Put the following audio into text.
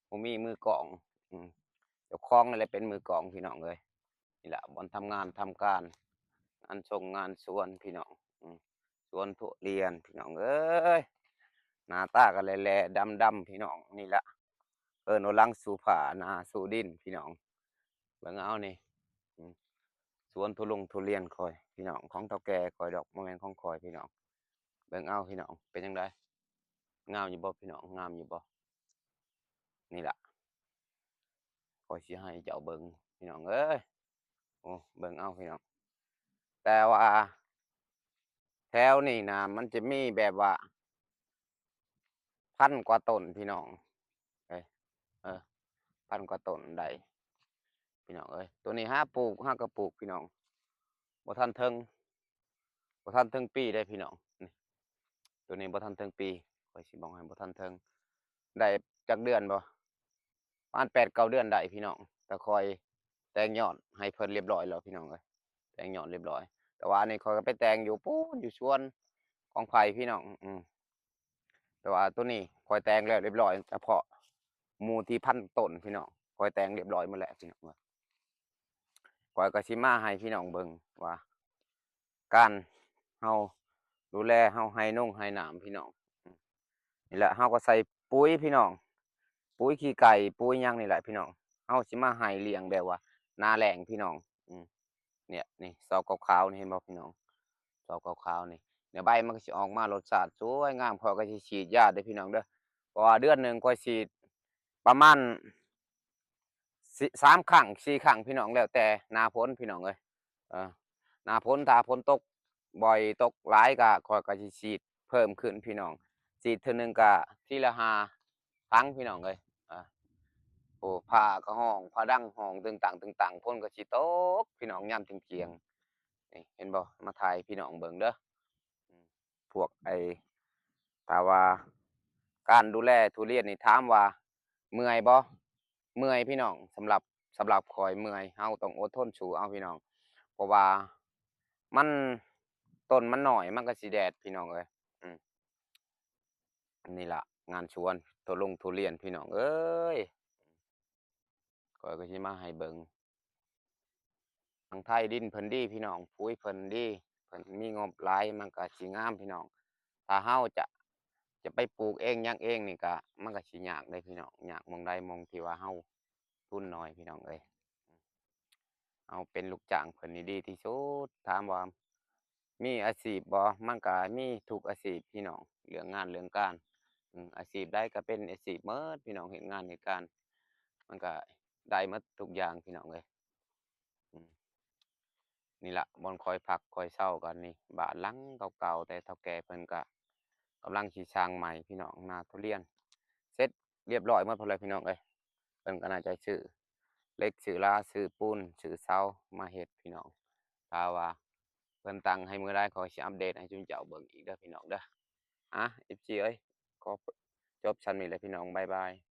บ่มีมือกลองอืมเจ้าของนั่นแหละเป็นมือกลองพี่น้องเอ้ยนี่แหละบ่อนทำงานทำการงานส่งงานสวนพี่น้องอืมสวนทุเรียนพี่น้องเอ้ยหน้าตาก็แลๆดำๆพี่น้องนี่แหละเอิ้นว่าหลังสู่ผาหน้าสู่ดินพี่น้องเบิ่งเอานี่อืมสวนทุเรียนข้อยพี่น้องของเฒ่าแก่ข้อยดอกบ่แม่นของข้อยพี่น้องเบิ่งเอาพี่น้องเป็นจั่งใดงามอยู่บ่พี่น้องงามอยู่บ่นี่ล่ะ ข้อยสิให้เจ้าเบิ่งพี่น้องเอ้ยโอ้เบิ่งเอาพี่น้องแต่ว่าแถวนี้น่ะมันจะมีแบบว่าพันกว่าต้นพี่น้องเอ้ยเออพันกว่าต้นได้พี่น้องเอ้ยตัวนี้หาปลูกหาก็ปลูกพี่น้องบ่ทันถึงบ่ทันถึงปีได้พี่น้องนี่ตัวนี้บ่ทันถึงปีข้อยสิบอกให้บ่ทันถึงได้จักเดือนบ่ประมาณ8-9เดือนได้พี่น้องแต่ข้อยแตกยอดให้เพิ่นเรียบร้อยแล้วพี่น้องเอ้ยแตกยอดเรียบร้อยแต่ว่าอันนี้ข้อยก็ไปแต่งอยู่พู้นอยู่สวน ของไผ่พี่น้องแต่ว่าตัวนี้ข้อยแต่งแล้วเรียบร้อยเฉพาะหมู่ที่พันต้นพี่น้องข้อยแต่งเรียบร้อยหมดแล้วพี่น้องเอ้ยข้อยก็สิมาให้พี่น้องเบิ่งว่าการเฮาดูแลเฮาให้น้ำพี่น้องอืมนี่แหละเฮาก็ใส่ปุ๋ยพี่น้องปุ๋ยขี้ไก่ปุ๋ยหยังนี่แหละพี่น้องเฮาสิมาให้เลี้ยงแบบว่าหน้าแล้งพี่น้องอืมเนี่ยนี่ซอกขาวๆนี่เห็นบ่พี่น้องซอกขาวๆนี่ เดี๋ยวใบมันก็สิออกมารสชาติสวยงามข้อยก็สิฉีดยาเด้อพี่น้องเด้อเพราะว่าเดือนหนึ่งข้อยฉีดประมาณ3ครั้ง4ครั้งพี่น้องแล้วแต่หน้าฝนพี่น้องเอ้ยเออหน้าฝนถ้าฝนตกบ่อยตกหลายก็ข้อยก็สิฉีดเพิ่มขึ้นพี่น้องฉีดเทื่อหนึ่งก็ทีละ5ครั้งพี่น้องเอ้ยอาโอ้ฟ้าก็ร้องฟ้าดังห้องตึงตังฝนก็สิตกพี่น้องยามเที่ยงๆนี่เห็นบ่มาถ่ายให้พี่น้องเบิ่งเด้อ อืมพวกถ้าว่าการดูแลทุเรียนนี่ถามว่าเมื่อยบ่เมื่อยพี่น้องสำหรับข้อยเมื่อยเราต้องอดทนสู้เอาพี่น้องเพราะว่ามันต้นมันน้อยมันก็สิแดดพี่น้องเอ้ยอืมอันนี้ล่ะงานสวนทุเรียนพี่น้องเอ้ยข้อยก็สิมาให้เบิ่งทางไทยดินเพิ่นดีพี่น้องปุ๋ยเพิ่นดีเพิ่นมีงบหลายมันก็สิงามพี่น้องถ้าเราจะไปปลูกเองหยังเองนี่ก็มันก็สิยากเด้พี่น้องยากหม้องใดหม้องที่ว่าเราทุนน้อยพี่น้องเอ้ยเอาเป็นลูกจ้างเพิ่นนี่ดีที่สุดถามว่ามีอาชีพบ่มันก็มีทุกอาชีพพี่น้องเรื่องงานเรื่องการอาชีพใดก็เป็นอาชีพหมดพี่น้องเฮ็ดงานเฮ็ดการมันก็ได้หมดทุกอย่างพี่น้องเอ้ยอืมนี่ล่ะบ่อนคอยพักคอยเช้ากันนี่บ้านหลังเก่าๆแต่เฒ่าแก่เพิ่นก็กำลังสิสร้างใหม่พี่น้องนาทุเรียน เสร็จเรียบร้อยหมดพู้นแหล้วพี่น้องเอ้ยเพิ่นก็น่าจะซื้อเหล็กซื้อราซื้อปูนซื้อเสามาเฮ็ดพี่น้องถ้าว่าเพิ่นตั้งให้มื้อใดข้อยสิอัปเดตให้ซุมเจ้าเบิ่งอีกเด้อพี่น้องเด้ออะ FC เอ้ยขอจบส่ำนี้แหละพี่น้องบ๊ายบาย